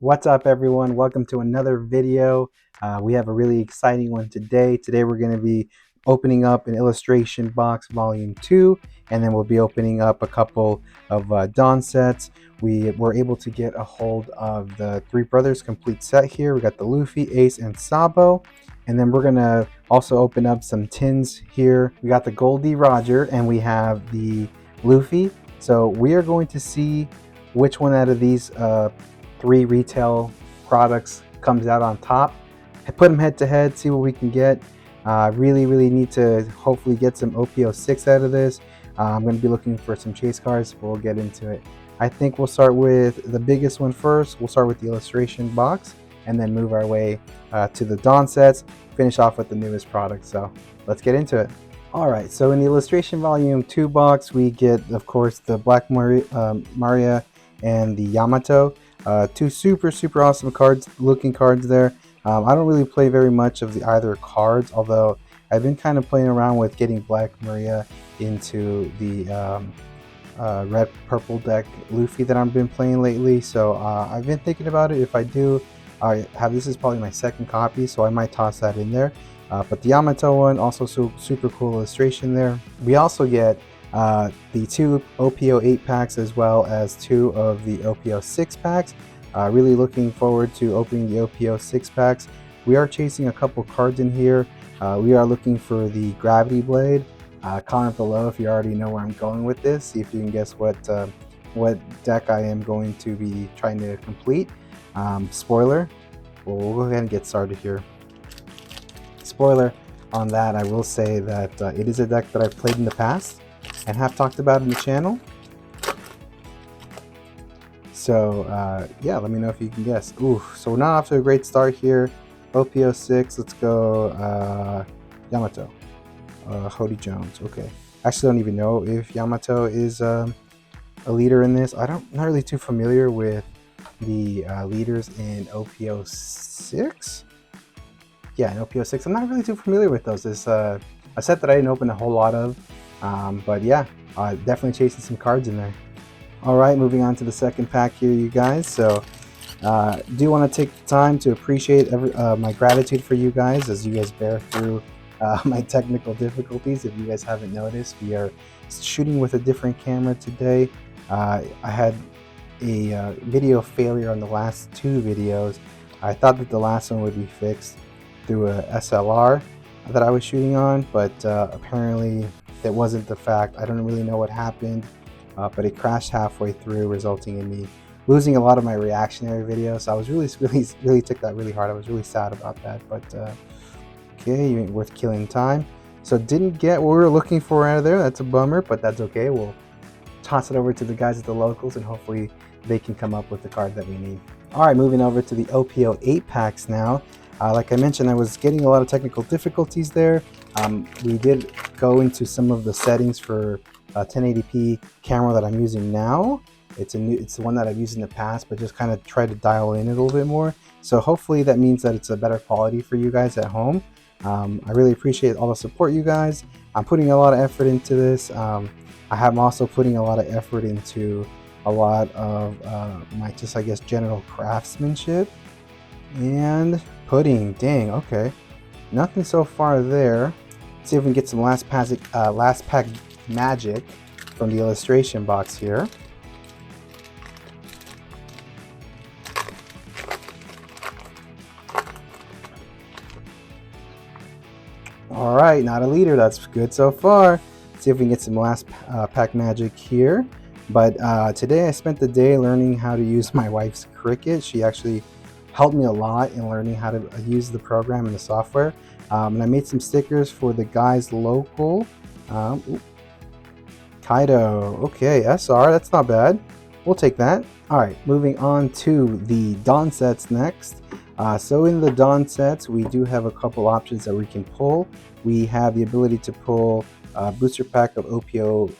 What's up, everyone? Welcome to another video. We have a really exciting one today. Today we're going to be opening up an illustration box volume 2, and then we'll be opening up a couple of Dawn sets. We were able to get a hold of the Three Brothers complete set here. We got the Luffy, Ace, and Sabo. And then we're going to also open up some tins here. We got the Goldie Roger, and we have the Luffy. So we are going to see which one out of these three retail products comes out on top. I put them head to head, see what we can get. Really need to hopefully get some OPO6 out of this. I'm going to be looking for some chase cards, but we'll get into it. I think we'll start with the biggest one first. We'll start with the illustration box and then move our way to the Dawn sets, finish off with the newest product. So let's get into it. Alright, so in the illustration volume 2 box, we get, of course, the Black Maria and the Yamato. Two super awesome looking cards there. I don't really play very much of the either cards, although I've been kind of playing around with getting Black Maria into the red purple deck Luffy that I've been playing lately. So I've been thinking about it. If I do, this is probably my second copy, so I might toss that in there. But the Yamato one, also super cool illustration there. We also get the two OPO 8 packs as well as two of the OPO 6 packs. Really looking forward to opening the OPO 6 packs. We are chasing a couple cards in here. We are looking for the Gravity Blade. Comment below if you already know where I'm going with this. See if you can guess what deck I am going to be trying to complete. Spoiler, well, we'll go ahead and get started here. Spoiler on that, I will say that it is a deck that I've played in the past and have talked about in the channel. So yeah, let me know if you can guess. Ooh, so we're not off to a great start here. OPO 6, let's go Yamato. Hody Jones, okay. Actually don't even know if Yamato is a leader in this. Not really too familiar with the leaders in OPO 6. Yeah, in OPO 6, I'm not really too familiar with those. It's a set that I didn't open a whole lot of. But yeah, definitely chasing some cards in there. Alright, moving on to the second pack here, you guys. So do want to take the time to appreciate my gratitude for you guys as you guys bear through my technical difficulties. If you guys haven't noticed, we are shooting with a different camera today. I had a video failure on the last two videos. I thought that the last one would be fixed through a SLR that I was shooting on, but apparently that wasn't the fact. I don't really know what happened, but it crashed halfway through, resulting in me losing a lot of my reactionary videos. So I was really took that really hard. I was really sad about that, but okay, you ain't worth killing time. So didn't get what we were looking for out of there. That's a bummer, but that's okay. We'll toss it over to the guys at the locals and hopefully they can come up with the card that we need. All right, moving over to the OPO 8 packs now. Like I mentioned, I was getting a lot of technical difficulties there. We did go into some of the settings for 1080p camera that I'm using now. It's the one that I've used in the past, but just kind of try to dial in a little bit more. So hopefully that means that it's a better quality for you guys at home. I really appreciate all the support, you guys. I'm putting a lot of effort into this. I am also putting a lot of effort into a lot of my I guess general craftsmanship and pudding. Dang, okay, nothing so far there. Let's see if we can get some last pack magic from the illustration box here. All right, not a leader. That's good so far. Let's see if we can get some last pack magic here. But today I spent the day learning how to use my wife's Cricut. She actually helped me a lot in learning how to use the program and the software. And I made some stickers for the guys local. Kaido, okay, SR, that's not bad. We'll take that. All right, moving on to the Dawn sets next. So in the Dawn sets, we do have a couple options that we can pull. We have the ability to pull a booster pack of OPO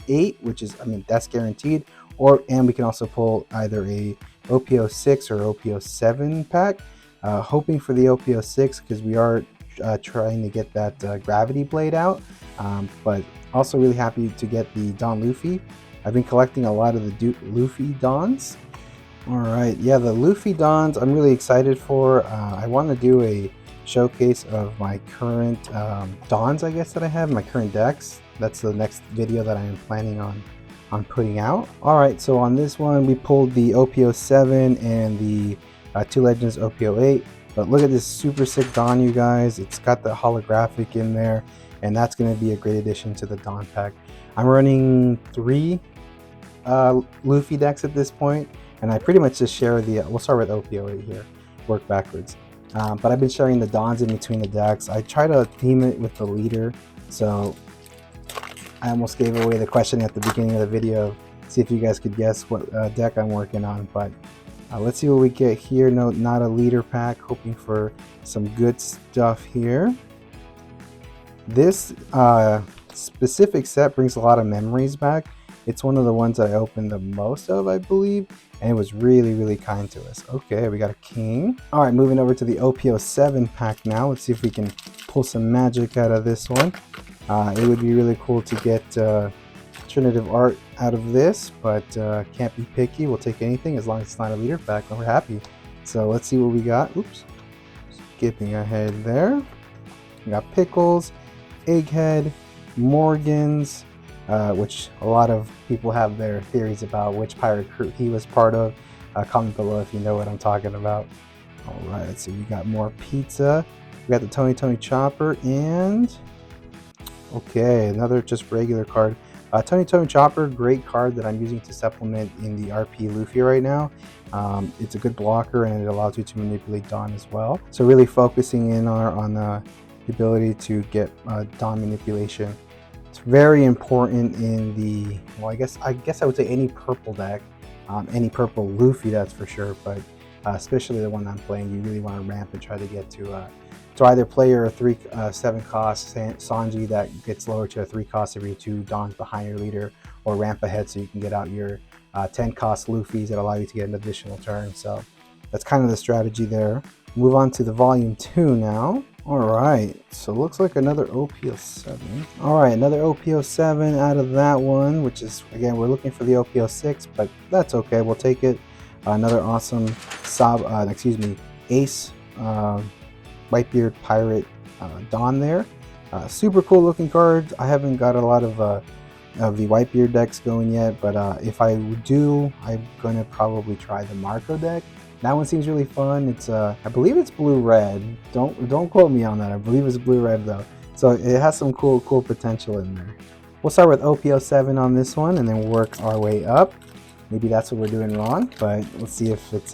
8, which is, that's guaranteed. And we can also pull either a OPO 6 or OPO 7 pack. Hoping for the OPO 6 because we are trying to get that Gravity Blade out. But also really happy to get the Dawn Luffy. I've been collecting a lot of the Luffy Dawns. All right, yeah, the Luffy Dons I'm really excited for. I want to do a showcase of my current Dons, I guess, that I have, my current decks. That's the next video that I am planning on putting out. All right, so on this one, we pulled the OPO7 and the Two Legends OPO8. But look at this super sick Don, you guys. It's got the holographic in there, and that's going to be a great addition to the Don pack. I'm running 3 Luffy decks at this point, and I pretty much just share the, we'll start with OPO8 here, work backwards. But I've been sharing the Dons in between the decks. I try to theme it with the leader, so I almost gave away the question at the beginning of the video. See if you guys could guess what deck I'm working on, but let's see what we get here. No, not a leader pack, hoping for some good stuff here. This specific set brings a lot of memories back. It's one of the ones I opened the most of, I believe, and it was really kind to us. Okay, we got a king. All right, moving over to the OPO7 pack now. Let's see if we can pull some magic out of this one. It would be really cool to get alternative art out of this, but can't be picky. We'll take anything as long as it's not a leader pack, and we're happy. So let's see what we got. Oops, skipping ahead there. We got Pickles, Egghead, Morgans, which a lot of people have their theories about which pirate crew he was part of. Comment below if you know what I'm talking about. All right, let's see. We got more pizza. We got the Tony Chopper, and okay, another just regular card. Tony Chopper, great card that I'm using to supplement in the RP Luffy right now. It's a good blocker, and it allows you to manipulate Don as well. So really focusing in on the ability to get Don manipulation. It's very important in the, well, I guess I would say any purple deck, any purple Luffy, that's for sure, but especially the one I'm playing, you really want to ramp and try to get to either play your 7 cost Sanji that gets lowered to a 3 cost every 2 Dons behind your leader, or ramp ahead so you can get out your 10 cost Luffys that allow you to get an additional turn. So that's kind of the strategy there. Move on to the volume 2 now. All right, so looks like another OPO7. All right, another OPO7 out of that one, which is, again, we're looking for the OPO6, but that's okay, we'll take it. Another awesome Ace Whitebeard Pirate Don there. Super cool looking cards. I haven't got a lot of the Whitebeard decks going yet, but if I do, I'm going to probably try the Marco deck. That one seems really fun. It's I believe it's blue-red. Don't quote me on that. I believe it's blue-red though. So it has some cool potential in there. We'll start with OPO7 on this one and then work our way up. Maybe that's what we're doing wrong, but let's see if it's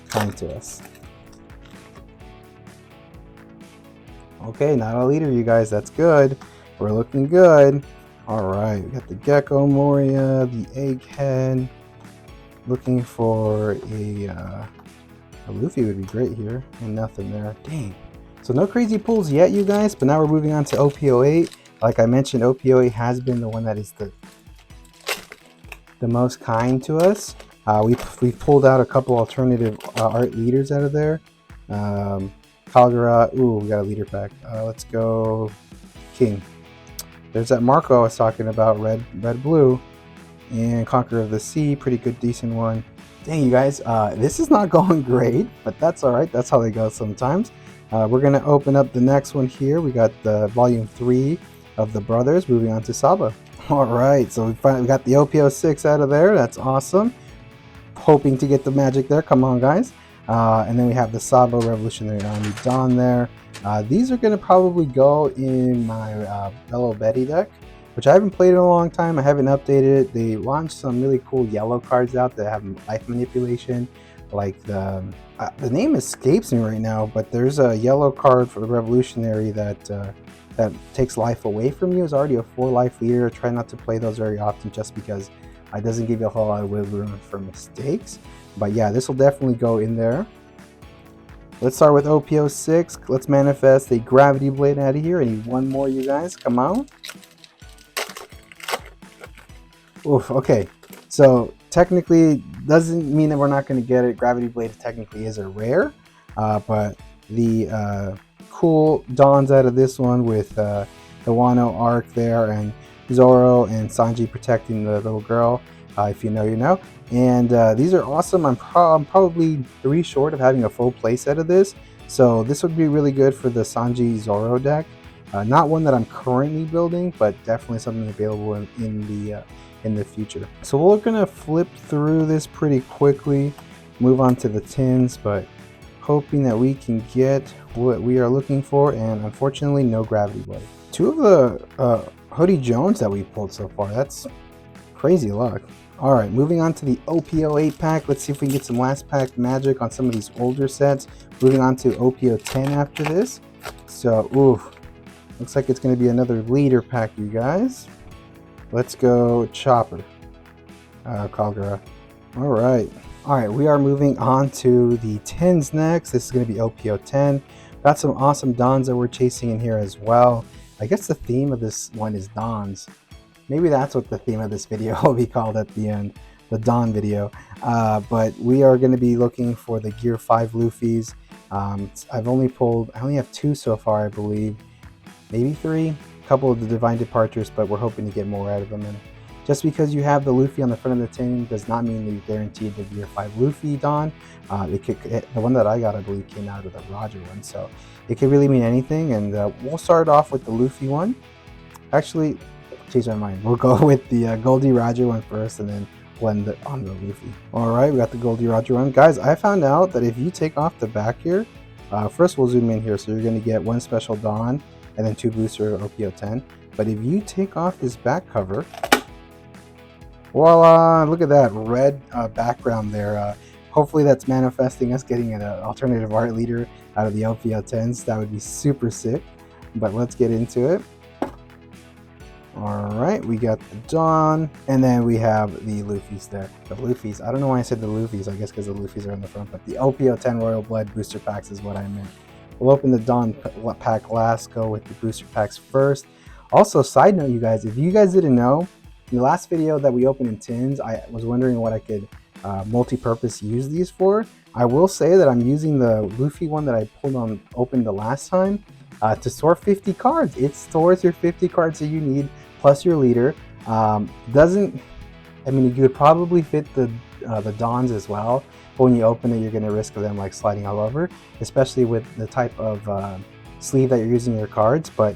kind to us. Okay, not a leader, you guys. That's good. We're looking good. All right, we got the Gecko Moria, the Egghead. Looking for a Luffy would be great here, and nothing there. Dang. So no crazy pulls yet, you guys, but now we're moving on to OPO8. Like I mentioned, OPO8 has been the one that is the most kind to us. We've pulled out a couple alternative art leaders out of there. Kagura, ooh, we got a leader pack. Let's go King. There's that Marco I was talking about, red, blue. And Conqueror of the Sea, pretty good, decent one. Dang, you guys, this is not going great, but that's all right. That's how they go sometimes. We're going to open up the next one here. We got the volume 3 of the Brothers, moving on to Saba. All right, so we finally got the OPO6 out of there. That's awesome. Hoping to get the magic there. Come on, guys. And then we have the Saba Revolutionary Army Don there. These are going to probably go in my Bello Betty deck, which I haven't played in a long time. I haven't updated it. They launched some really cool yellow cards out that have life manipulation. Like the name escapes me right now, but there's a yellow card for the Revolutionary that takes life away from you. It's already a 4 life leader. Try not to play those very often just because it doesn't give you a whole lot of wiggle room for mistakes. But yeah, this will definitely go in there. Let's start with OPO6. Let's manifest a Gravity Blade out of here. I need one more, you guys. Come on. Oof, okay, so technically doesn't mean that we're not going to get it. Gravity Blade technically is a rare, but the cool Dons out of this one with the Wano arc there, and Zoro and Sanji protecting the little girl. If you know, you know. And these are awesome. I'm probably 3 short of having a full playset of this, so this would be really good for the Sanji Zoro deck. Not one that I'm currently building, but definitely something available in the future. So we're gonna flip through this pretty quickly, move on to the tins, but hoping that we can get what we are looking for, and unfortunately no Gravity Blade. 2 of the Hoodie Jones that we pulled so far, that's crazy luck. Alright, moving on to the OPO 8 pack. Let's see if we can get some last pack magic on some of these older sets. Moving on to OPO 10 after this. So, ooh, looks like it's going to be another leader pack, you guys. Let's go Chopper. Kagura. Alright, we are moving on to the 10s next. This is going to be OPO 10. Got some awesome Dons that we're chasing in here as well. I guess the theme of this one is Dons. Maybe that's what the theme of this video will be called at the end, the Dawn video. But we are going to be looking for the Gear 5 Luffys. I only have 2 so far, I believe. Maybe 3. A couple of the Divine Departures, but we're hoping to get more out of them. And just because you have the Luffy on the front of the tin does not mean that you're guaranteed the Gear 5 Luffy Dawn. The one that I got, I believe, came out of the Roger one. So it could really mean anything. And we'll start off with the Luffy one. Actually, change my mind. We'll go with the Goldie Roger one first and then blend it on the Luffy. Alright, we got the Goldie Roger one. Guys, I found out that if you take off the back here, first we'll zoom in here, so you're going to get 1 special Dawn and then 2 booster OPO 10. But if you take off this back cover, voila, look at that red background there. Hopefully that's manifesting us getting an alternative art leader out of the OPO 10s. That would be super sick. But let's get into it. Alright, we got the Dawn, and then we have the Luffys there. The Luffys, I don't know why I said the Luffys, I guess because the Luffys are in the front, but the OPO 10 Royal Blood booster packs is what I meant. We'll open the Dawn pack last, go with the booster packs first. Also, side note, you guys, if you guys didn't know, in the last video that we opened in tins, I was wondering what I could multi-purpose use these for. I will say that I'm using the Luffy one that I opened the last time to store 50 cards. It stores your 50 cards that you need, plus your leader. I mean, you could probably fit the Dons as well, but when you open it, you're going to risk them like sliding all over, especially with the type of sleeve that you're using your cards. But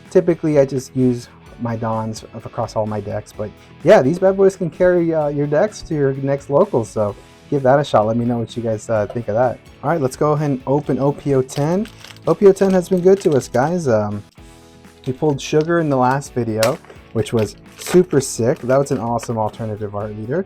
typically, I just use my Dons across all my decks. But yeah, these bad boys can carry your decks to your next locals, so give that a shot. Let me know what you guys think of that. All right, let's go ahead and open OPO 10. OPO 10 has been good to us, guys. We pulled Sugar in the last video, which was super sick. That was an awesome alternative art leader.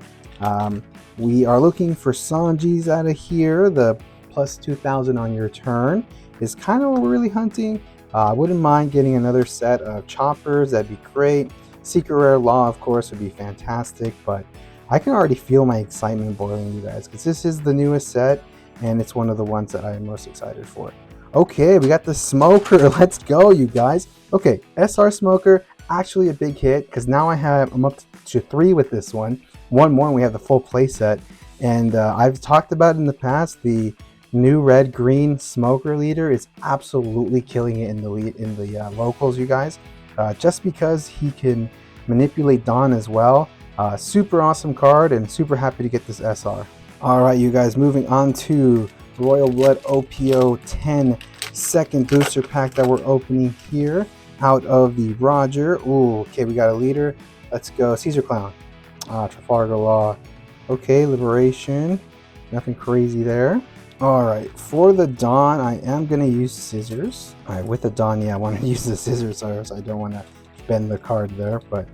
We are looking for Sanjis out of here. The plus 2,000 on your turn is kind of what we're really hunting. I wouldn't mind getting another set of Choppers. That'd be great. Secret Rare Law, of course, would be fantastic. But I can already feel my excitement boiling, you guys, because this is the newest set, and it's one of the ones that I am most excited for. Okay, we got the Smoker. Let's go, you guys. Okay, SR Smoker, actually a big hit, because now I'm up to 3 with this one. One more and we have the full playset. And I've talked about in the past, the new red-green Smoker leader is absolutely killing it in the locals, you guys. Just because he can manipulate Dawn as well. Super awesome card, and super happy to get this SR. Alright, you guys, moving on to Royal Blood OPO 10 second booster pack that we're opening here out of the Roger. Ooh, okay, we got a leader. Let's go. Caesar Clown. Trafalgar Law. Okay, Liberation. Nothing crazy there. Alright, for the Dawn, I am going to use scissors. Alright, with the Dawn, yeah, I want to use the scissors, so I don't want to bend the card there. But,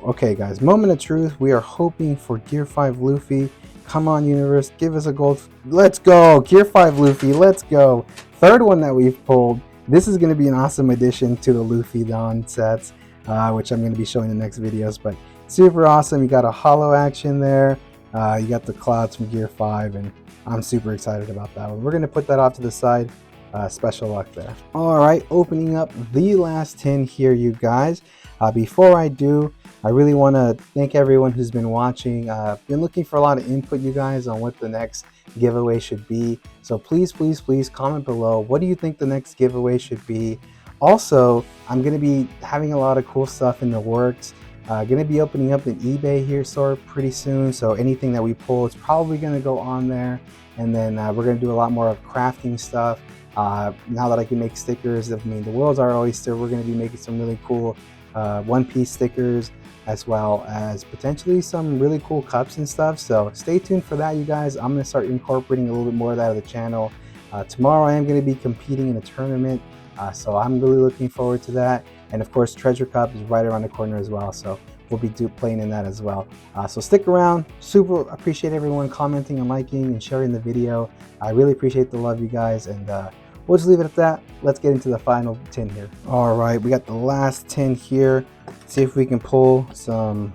okay, guys, moment of truth. We are hoping for Gear 5 Luffy. Come on, universe, give us a gold. Let's go! Gear 5 Luffy, let's go! Third one that we've pulled. This is going to be an awesome addition to the Luffy Dawn sets, which I'm going to be showing in the next videos. But super awesome. You got a hollow action there. You got the clouds from Gear 5, and I'm super excited about that one. We're going to put that off to the side. Special luck there. Alright, opening up the last 10 here, you guys. Before I do, I really want to thank everyone who's been watching. Been looking for a lot of input, you guys, on what the next giveaway should be. So please, please, please comment below. What do you think the next giveaway should be? Also, I'm going to be having a lot of cool stuff in the works. Going to be opening up an eBay here store pretty soon, so anything that we pull is probably going to go on there. And then we're going to do a lot more of crafting stuff. Now that I can make stickers, I mean, the world's our oyster. We're going to be making some really cool one-piece stickers, as well as potentially some really cool cups and stuff. So stay tuned for that, you guys. I'm going to start incorporating a little bit more of that of the channel. Tomorrow I am going to be competing in a tournament, so I'm really looking forward to that. And of course, Treasure Cup is right around the corner as well, so we'll be playing in that as well. So stick around. Super appreciate everyone commenting and liking and sharing the video. I really appreciate the love, you guys, and we'll just leave it at that. Let's get into the final tin here. All right, we got the last tin here. See if we can pull some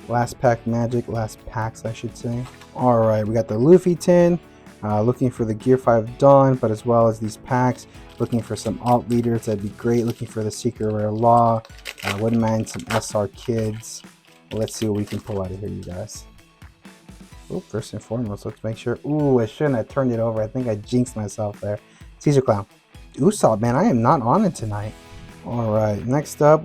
last packs, I should say. All right, we got the Luffy tin. Looking for the Gear 5 Dawn, but as well as these packs. Looking for some alt leaders, that'd be great. Looking for the Secret Rare Law. Wouldn't mind some SR Kids. Well, let's see what we can pull out of here, you guys. Oh, first and foremost, let's make sure. Ooh, I shouldn't have turned it over. I think I jinxed myself there. Caesar Clown. Usopp, man, I am not on it tonight. All right, next up,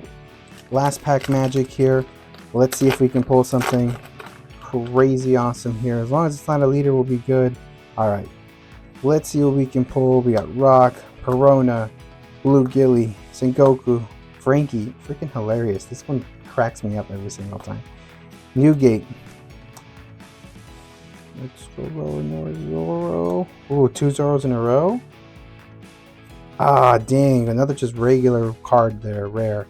last pack magic here. Let's see if we can pull something crazy awesome here. As long as it's not a leader, we'll be good. All right, let's see what we can pull. We got Rock, Perona, Blue Gilly, Sengoku, Frankie. Freaking hilarious. This one cracks me up every single time. Newgate. Let's go more Zoro. Ooh, 2 Zoros in a row. Ah, dang. Another just regular card there, rare.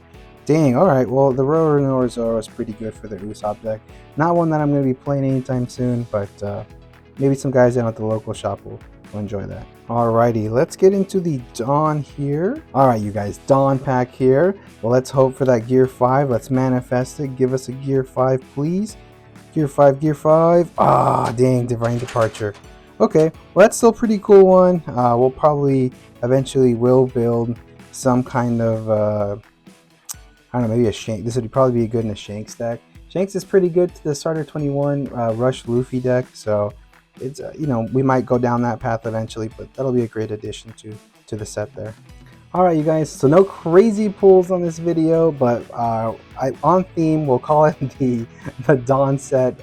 Dang, alright. Well, the Roro Zoro is pretty good for the Usopp deck. Not one that I'm going to be playing anytime soon, but maybe some guys down at the local shop will enjoy that. Alrighty, let's get into the Dawn here. Alright, you guys, Dawn pack here. Well, let's hope for that Gear 5. Let's manifest it. Give us a Gear 5, please. Gear 5, Gear 5. Ah, dang, Divine Departure. Okay, well, that's still a pretty cool one. We'll probably eventually build some kind of, I don't know, maybe a Shanks. This would probably be good in a Shanks deck. Shanks is pretty good to the Starter 21 Rush Luffy deck, so it's you know, we might go down that path eventually, but that'll be a great addition to the set there. All right, you guys, so no crazy pulls on this video, but on theme, we'll call it the Dawn set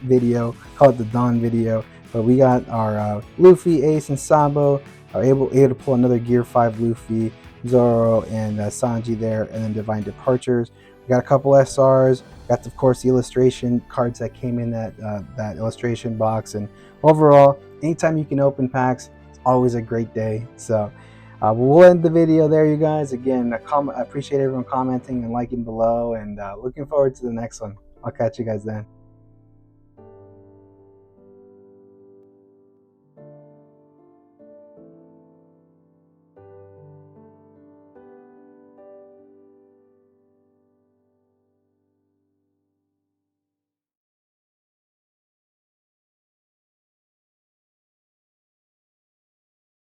video, call it the Dawn video. But we got our Luffy, Ace, and Sabo are able to pull another Gear 5 Luffy, Zoro, and Sanji there, and then Divine Departures. We got a couple SRs. Got, of course, the illustration cards that came in that illustration box. And overall, anytime you can open packs, it's always a great day. So we'll end the video there, you guys. Again, I appreciate everyone commenting and liking below, and looking forward to the next one. I'll catch you guys then.